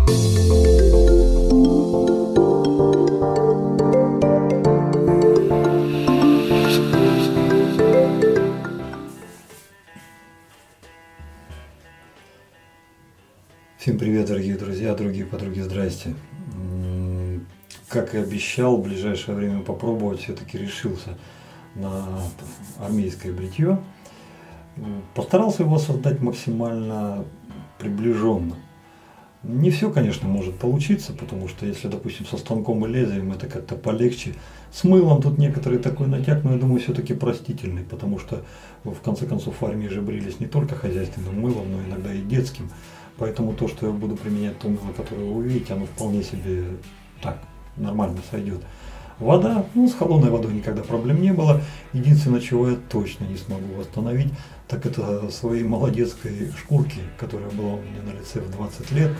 Всем привет, дорогие друзья, другие подруги, здрасте. Как и обещал, в ближайшее время попробовать, все-таки решился на армейское бритье. Постарался его создать максимально приближенно. Не все, конечно, может получиться, потому что если, допустим, со станком и лезвием это как-то полегче. С мылом тут некоторый такой натяг, но я думаю, все-таки простительный, потому что в конце концов в армии же брились не только хозяйственным мылом, но иногда и детским. Поэтому то, что я буду применять то мыло, которое вы увидите, оно вполне себе так, нормально сойдет. Вода, с холодной водой никогда проблем не было. Единственное, чего я точно не смогу восстановить, так это своей молодецкой шкурки, которая была у меня на лице в 20 лет.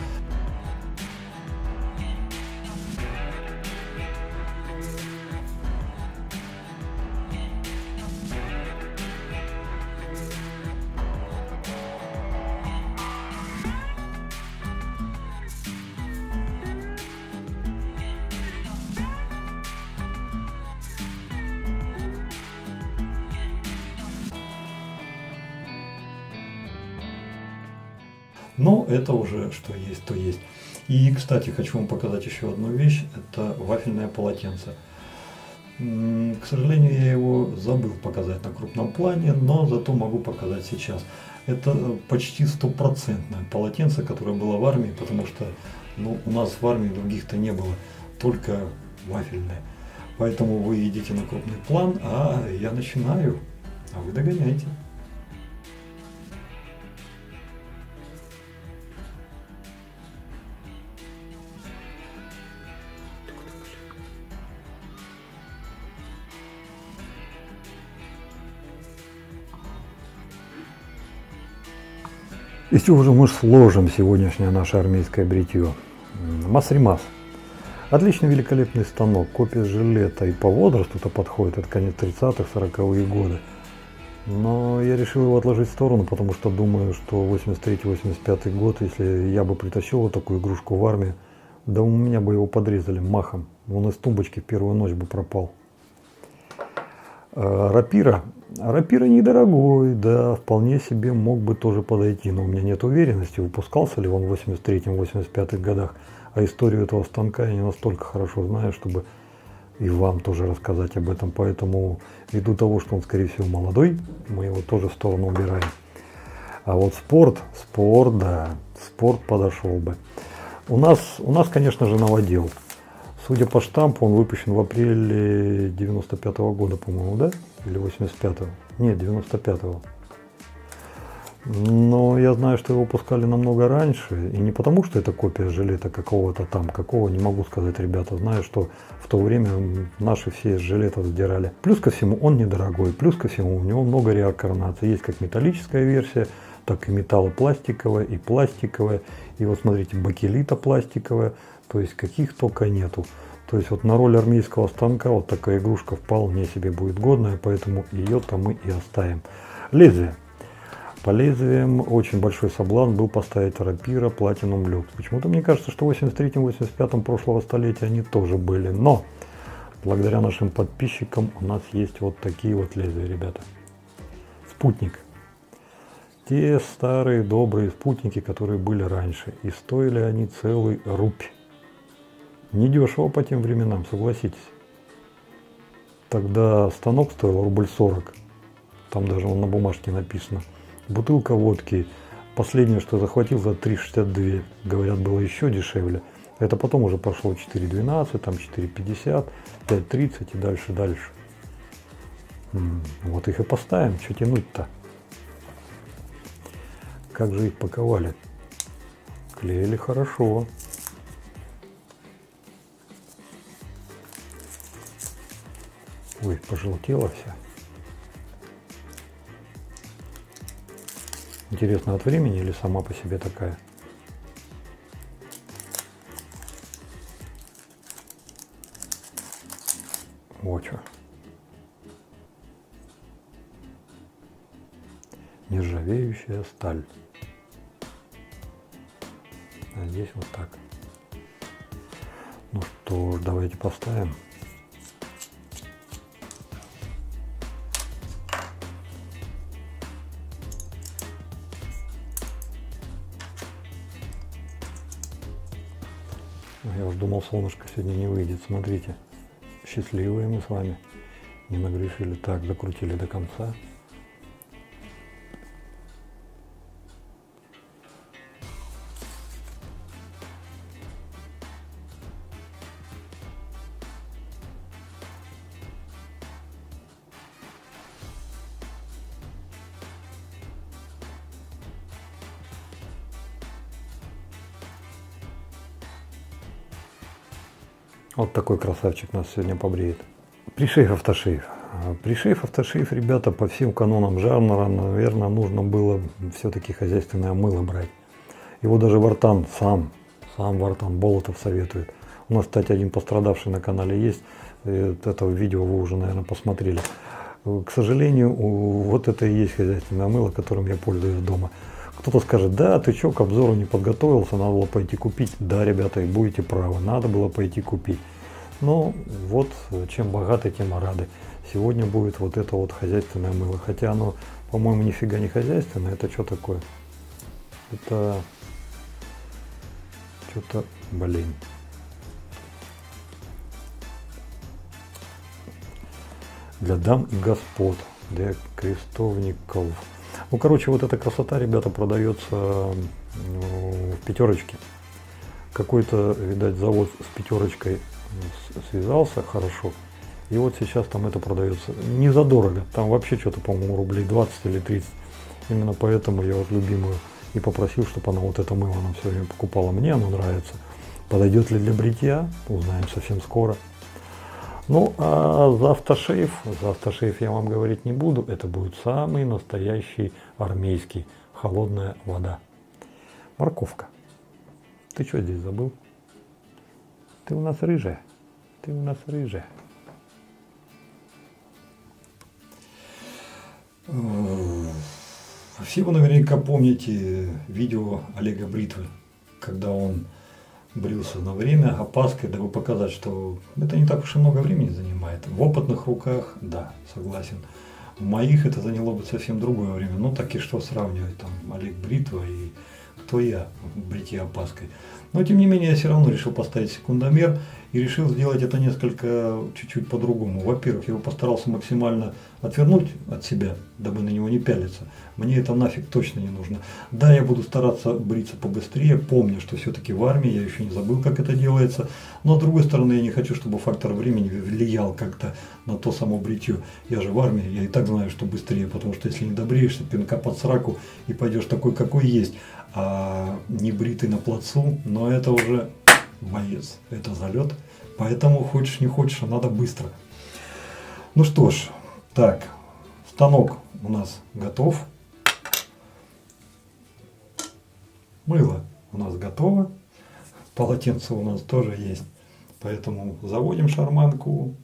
Но это уже что есть, то есть. И, кстати, хочу вам показать еще одну вещь. Это вафельное полотенце. К сожалению, я его забыл показать на крупном плане, но зато могу показать сейчас. Это почти стопроцентное полотенце, которое было в армии, потому что у нас в армии других-то не было, только вафельное. Поэтому вы идите на крупный план, а я начинаю, а вы догоняйте. И все же мы сложим сегодняшнее наше армейское бритье. Масримас. Отличный, великолепный станок, копия жилета, и по возрасту-то подходит, это конец 30-х, 40-е годы. Но я решил его отложить в сторону, потому что думаю, что 83-85 год, если я бы притащил вот такую игрушку в армию, да у меня бы его подрезали махом. Он из тумбочки в первую ночь бы пропал. Рапира. Рапира недорогой, да, вполне себе мог бы тоже подойти, но у меня нет уверенности, выпускался ли он в 83-85 годах, а историю этого станка я не настолько хорошо знаю, чтобы и вам тоже рассказать об этом, поэтому ввиду того, что он, скорее всего, молодой, мы его тоже в сторону убираем. А вот спорт, да, спорт подошел бы. У нас, конечно же, новодел. Судя по штампу, он выпущен в апреле 95-го года, по-моему, да? Или 85-го? Нет, 95-го. Но я знаю, что его выпускали намного раньше. И не потому, что это копия жилета какого-то там, какого, не могу сказать, ребята. Знаю, что в то время наши все из жилетов сдирали. Плюс ко всему, он недорогой. Плюс ко всему, у него много реинкарнаций. Есть как металлическая версия, так и металлопластиковая, и пластиковая. И вот смотрите, бакелита пластиковая. То есть каких только нету. То есть вот на роль армейского станка вот такая игрушка вполне себе будет годная, поэтому ее-то мы и оставим. Лезвие. По лезвиям очень большой соблазн был поставить рапира Platinum Lux. Почему-то мне кажется, что в 83-85 прошлого столетия они тоже были. Но благодаря нашим подписчикам у нас есть вот такие вот лезвия, ребята. Спутник. Те старые добрые спутники, которые были раньше. И стоили они целый рубь. Недешево по тем временам, согласитесь. Тогда станок стоил рубль 40. Там даже на бумажке написано. Бутылка водки. Последнее, что захватил, за 3,62. Говорят, было еще дешевле. Это потом уже пошло 4,12, там 4,50, 5,30 и дальше. Вот их и поставим. Что тянуть-то? Как же их паковали? Клеили хорошо. Ой, пожелтела вся. Интересно, от времени или сама по себе такая? Вот что. Нержавеющая сталь. А здесь вот так. Что ж, давайте поставим. Я уж думал, солнышко сегодня не выйдет. Смотрите, счастливые мы с вами. Не нагрешили. Так, закрутили до конца. Вот такой красавчик нас сегодня побреет. Пришейф автошейф. Пришейф автошейф, ребята, по всем канонам жанра, наверное, нужно было все-таки хозяйственное мыло брать. Его даже Вартан, сам Вартан Болотов советует. У нас, кстати, один пострадавший на канале есть. Это видео вы уже, наверное, посмотрели. К сожалению, вот это и есть хозяйственное мыло, которым я пользуюсь дома. Кто-то скажет, да, ты что, к обзору не подготовился, надо было пойти купить. Да, ребята, и будете правы, надо было пойти купить. Но вот, чем богаты, тем и рады. Сегодня будет вот это вот хозяйственное мыло. Хотя оно, по-моему, нифига не хозяйственное. Это что такое? Это что-то, блин. Для дам и господ, для крестовников. Ну, короче, вот эта красота, ребята, продается в пятерочке. Какой-то, видать, завод с пятерочкой связался хорошо. И вот сейчас там это продается не задорого. Там вообще что-то, по-моему, рублей 20 или 30. Именно поэтому я вот любимую и попросил, чтобы она вот это мыло нам все время покупала. Мне оно нравится. Подойдет ли для бритья, узнаем совсем скоро. Ну, а за автошейф я вам говорить не буду. Это будет самый настоящий армейский. Холодная вода. Морковка. Ты что здесь забыл? Ты у нас рыжая. Ты у нас рыжая. Все вы наверняка помните видео Олега Бритвы, когда он брился на время опаской, дабы показать, что это не так уж и много времени занимает. В опытных руках, да, согласен. В моих это заняло бы совсем другое время. Ну так и что сравнивать, там, Олег Бритва и кто я в бритье опаской. Но тем не менее я все равно решил поставить секундомер и решил сделать это несколько чуть-чуть по-другому. Во-первых, я его постарался максимально отвернуть от себя, дабы на него не пялиться. Мне это нафиг точно не нужно. Да, я буду стараться бриться побыстрее, помню, что все-таки в армии, я еще не забыл, как это делается. Но с другой стороны, я не хочу, чтобы фактор времени влиял как-то на то само бритье. Я же в армии, я и так знаю, что быстрее, потому что если не добреешься, пинка под сраку и пойдешь такой, какой есть. А не бритый на плацу, но это уже боец, это залет. Поэтому хочешь не хочешь, а надо быстро. Ну что ж, так, станок у нас готов. Мыло у нас готово. Полотенце у нас тоже есть. Поэтому заводим шарманку.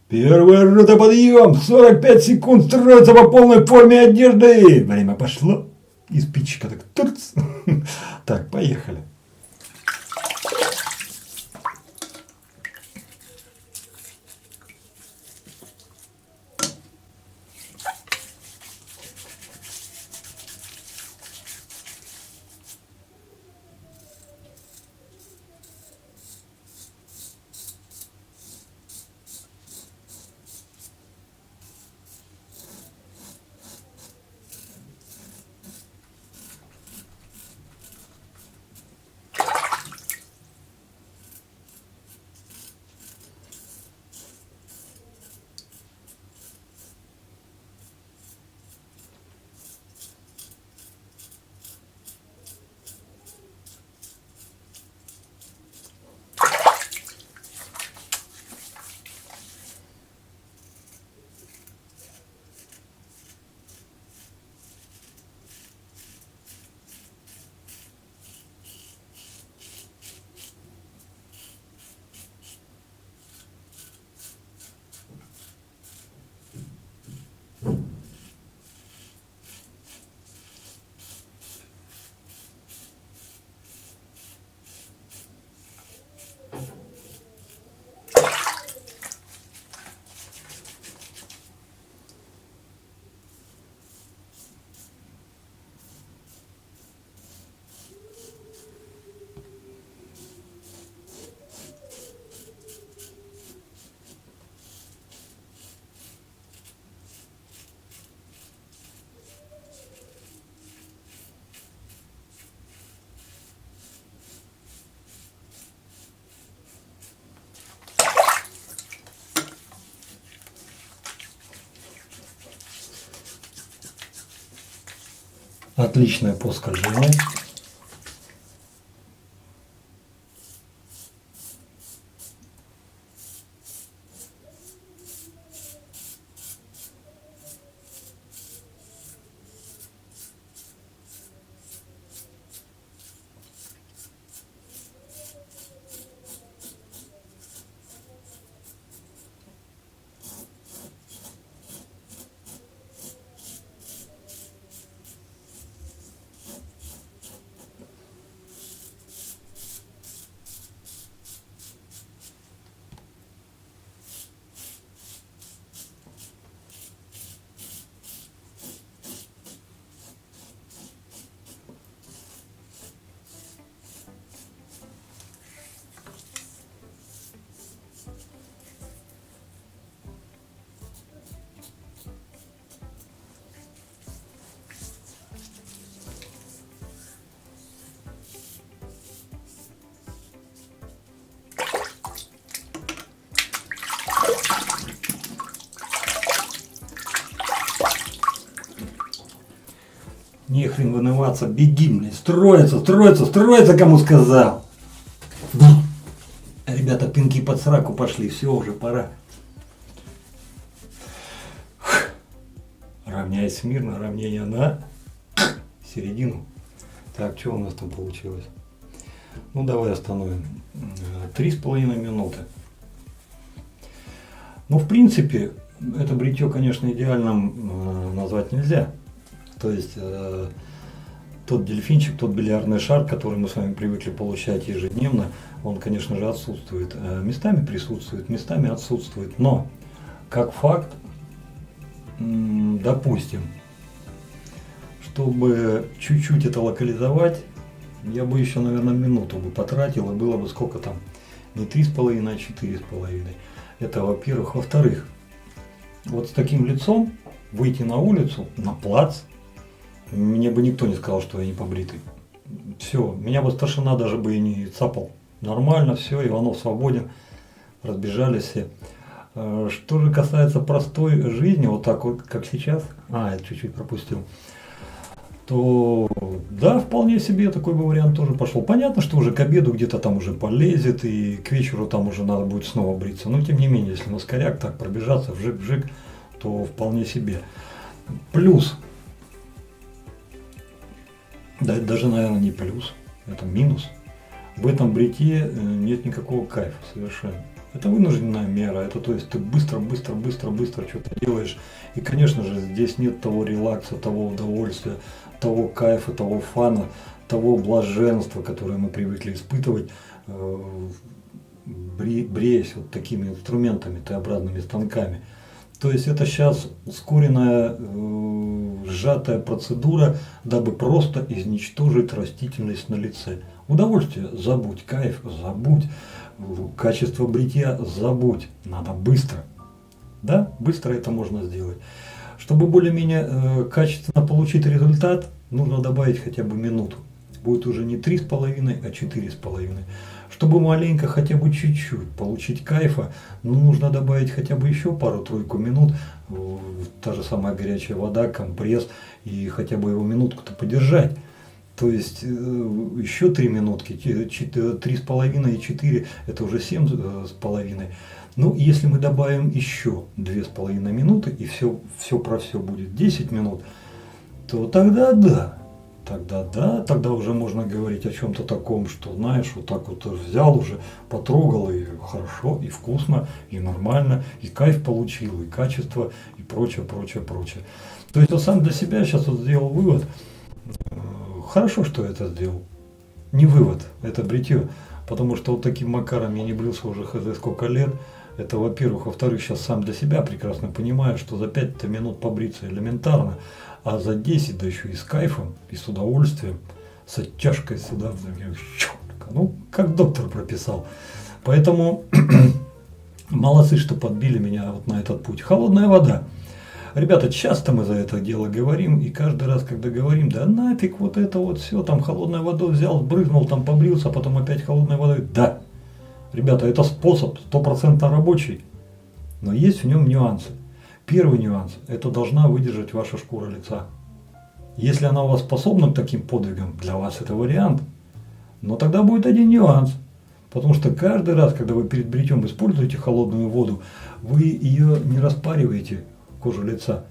Первая рота, подъем! 45 секунд строится по полной форме одежды. Время пошло. И спичка так турц. Так, поехали. Отличное по скольжению. Не хрен вынываться, беги, блядь, строится, кому сказал. Ребята, пинки под сраку пошли, все, уже пора. Равняйся смирно, равнение на середину. Так, что у нас там получилось? Ну, давай остановим. 3,5 минуты. Ну, в принципе, это бритье, конечно, идеальным назвать нельзя. То есть тот дельфинчик, тот бильярдный шар, который мы с вами привыкли получать ежедневно, он, конечно же, отсутствует. Местами присутствует, местами отсутствует. Но, как факт, допустим, чтобы чуть-чуть это локализовать, я бы еще, наверное, минуту бы потратил, и было бы сколько там, не 3,5, а 4,5. Это, во-первых. Во-вторых, вот с таким лицом выйти на улицу, на плац, мне бы никто не сказал, что я не побритый. Все, меня бы старшина даже бы и не цапал. Нормально, все, Иванов свободен, разбежались все. Что же касается простой жизни, вот так вот, как сейчас, я чуть-чуть пропустил, то да, вполне себе такой бы вариант тоже пошел. Понятно, что уже к обеду где-то там уже полезет, и к вечеру там уже надо будет снова бриться. Но тем не менее, если на скоряк так пробежаться, вжик-вжик, то вполне себе. Плюс, да, даже, наверное, не плюс, это минус. В этом бритье нет никакого кайфа совершенно. Это вынужденная мера, это то есть ты быстро что-то делаешь. И, конечно же, здесь нет того релакса, того удовольствия, того кайфа, того фана, того блаженства, которое мы привыкли испытывать, бреясь вот такими инструментами, Т-образными станками. То есть это сейчас ускоренная, сжатая процедура, дабы просто изничтожить растительность на лице. Удовольствие забудь, кайф забудь, качество бритья забудь. Надо быстро. Да, быстро это можно сделать. Чтобы более-менее качественно получить результат, нужно добавить хотя бы минуту. Будет уже не 3,5, а 4,5. Чтобы маленько, хотя бы чуть-чуть получить кайфа, нужно добавить хотя бы еще пару-тройку минут. Та же самая горячая вода, компресс, и хотя бы его минутку-то подержать. То есть еще 3 минутки, 3,5 и 4, это уже 7,5. Ну, если мы добавим еще 2,5 минуты, и все про все будет 10 минут, то тогда да. Тогда уже можно говорить о чем-то таком, что, знаешь, вот так вот взял уже, потрогал, и хорошо, и вкусно, и нормально, и кайф получил, и качество, и прочее. То есть, вот сам для себя сейчас вот сделал вывод. Хорошо, что я это сделал. Не вывод, это бритье. Потому что вот таким макаром я не брился уже хз сколько лет. Это во-первых. Во-вторых, сейчас сам для себя прекрасно понимаю, что за 5 минут побриться элементарно. А за 10, да еще и с кайфом, и с удовольствием, с оттяжкой сюда, ну, как доктор прописал. Поэтому молодцы, что подбили меня вот на этот путь. Холодная вода. Ребята, часто мы за это дело говорим, и каждый раз, когда говорим, да нафиг вот это вот все, там холодную воду взял, брызнул, там побрился, потом опять холодной водой. Да, ребята, это способ 100% рабочий, но есть в нем нюансы. Первый нюанс – это должна выдержать ваша шкура лица. Если она у вас способна к таким подвигам, для вас это вариант. Но тогда будет один нюанс. Потому что каждый раз, когда вы перед бритьем используете холодную воду, вы ее не распариваете, кожу лица.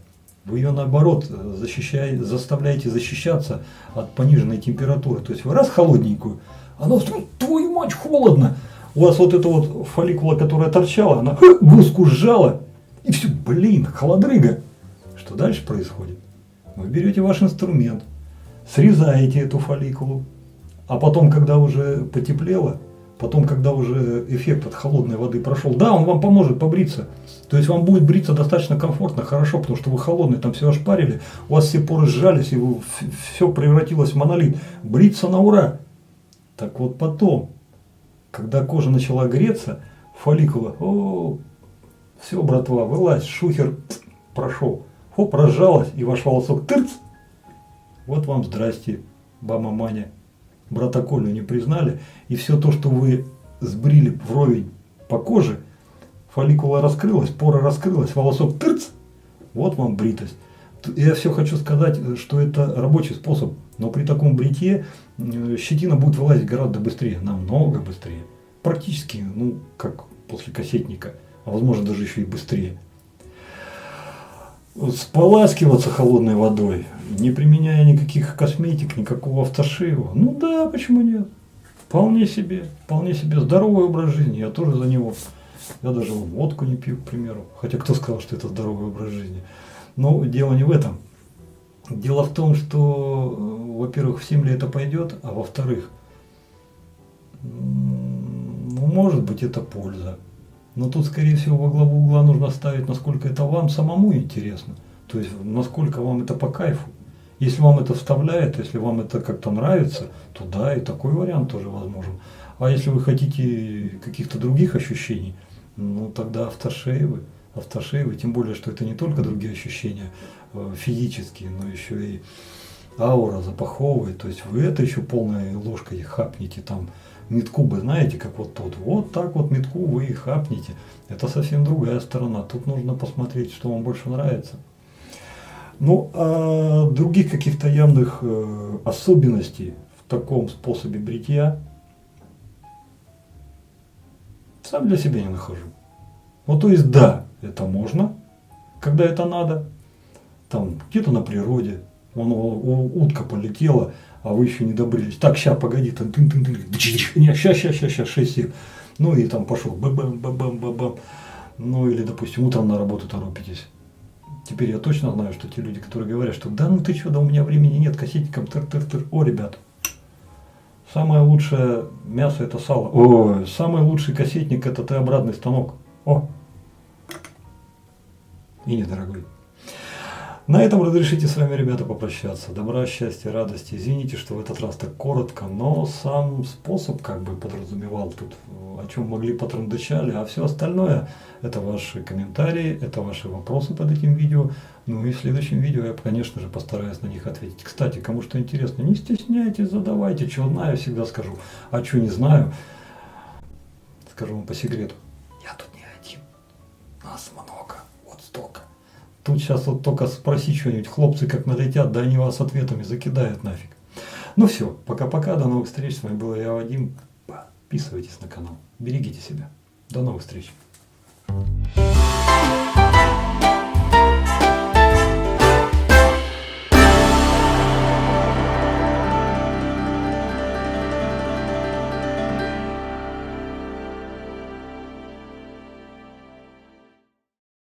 Вы ее наоборот заставляете защищаться от пониженной температуры. То есть вы раз холодненькую, она твою мать, холодно. У вас вот эта вот фолликула, которая торчала, она гуску сжала. И все, блин, холодрыга. Что дальше происходит? Вы берете ваш инструмент, срезаете эту фолликулу, а потом, когда уже потеплело, потом, когда уже эффект от холодной воды прошел, да, он вам поможет побриться. То есть вам будет бриться достаточно комфортно, хорошо, потому что вы холодный, там все ошпарили, у вас все поры сжались, и все превратилось в монолит. Бриться на ура. Так вот потом, когда кожа начала греться, фолликула, все, братва, вылазь, шухер прошел. Хоп, разжалась, и ваш волосок тырц. Вот вам здрасте, баба Маня. Брата Колю не признали, и все то, что вы сбрили вровень по коже, фолликула раскрылась, пора раскрылась, волосок тырц, вот вам бритость. Я все хочу сказать, что это рабочий способ, но при таком бритье щетина будет вылазить гораздо быстрее, намного быстрее. Практически, как после кассетника, а возможно даже еще и быстрее. Споласкиваться холодной водой, не применяя никаких косметик, никакого автошива. Да, почему нет? Вполне себе здоровый образ жизни, я тоже за него. Я даже водку не пью, к примеру. Хотя кто сказал, что это здоровый образ жизни? Но дело не в этом. Дело в том, что, во-первых, всем ли это пойдет, а во-вторых, может быть, это польза. Но тут, скорее всего, во главу угла нужно ставить, насколько это вам самому интересно. То есть, насколько вам это по кайфу. Если вам это вставляет, если вам это как-то нравится, то да, и такой вариант тоже возможен. А если вы хотите каких-то других ощущений, тогда автошейвы, тем более, что это не только другие ощущения физические, но еще и аура запаховая. То есть, вы это еще полной ложкой хапнете там. Метку бы, знаете, как вот тут. Вот так вот метку вы и хапнете. Это совсем другая сторона. Тут нужно посмотреть, что вам больше нравится. А других каких-то явных особенностей в таком способе бритья сам для себя не нахожу. То есть, да, это можно, когда это надо. Там где-то на природе. Утка полетела, а вы еще не добрились. Так, ща, погоди, ща, 6-7. И там пошел бам-бам-бам-бам-бам. Или, допустим, утром на работу торопитесь. Теперь я точно знаю, что те люди, которые говорят, что да ты что, да у меня времени нет, кассетиком тыр-тыр-тыр. Ребят, самое лучшее мясо это сало. Самый лучший кассетник это Т-обратный станок. И недорогой. На этом разрешите с вами, ребята, попрощаться. Добра, счастья, радости. Извините, что в этот раз так коротко, но сам способ подразумевал тут, о чем могли потрындычали, а все остальное это ваши комментарии, это ваши вопросы под этим видео. И в следующем видео я, конечно же, постараюсь на них ответить. Кстати, кому что интересно, не стесняйтесь, задавайте, что знаю, всегда скажу, а что не знаю, скажу вам по секрету. Я тут не один, нас много, вот столько. Тут сейчас только спроси что-нибудь, хлопцы как налетят, да они вас ответами закидают нафиг. Все, пока-пока, до новых встреч. С вами был я, Вадим. Подписывайтесь на канал, берегите себя. До новых встреч.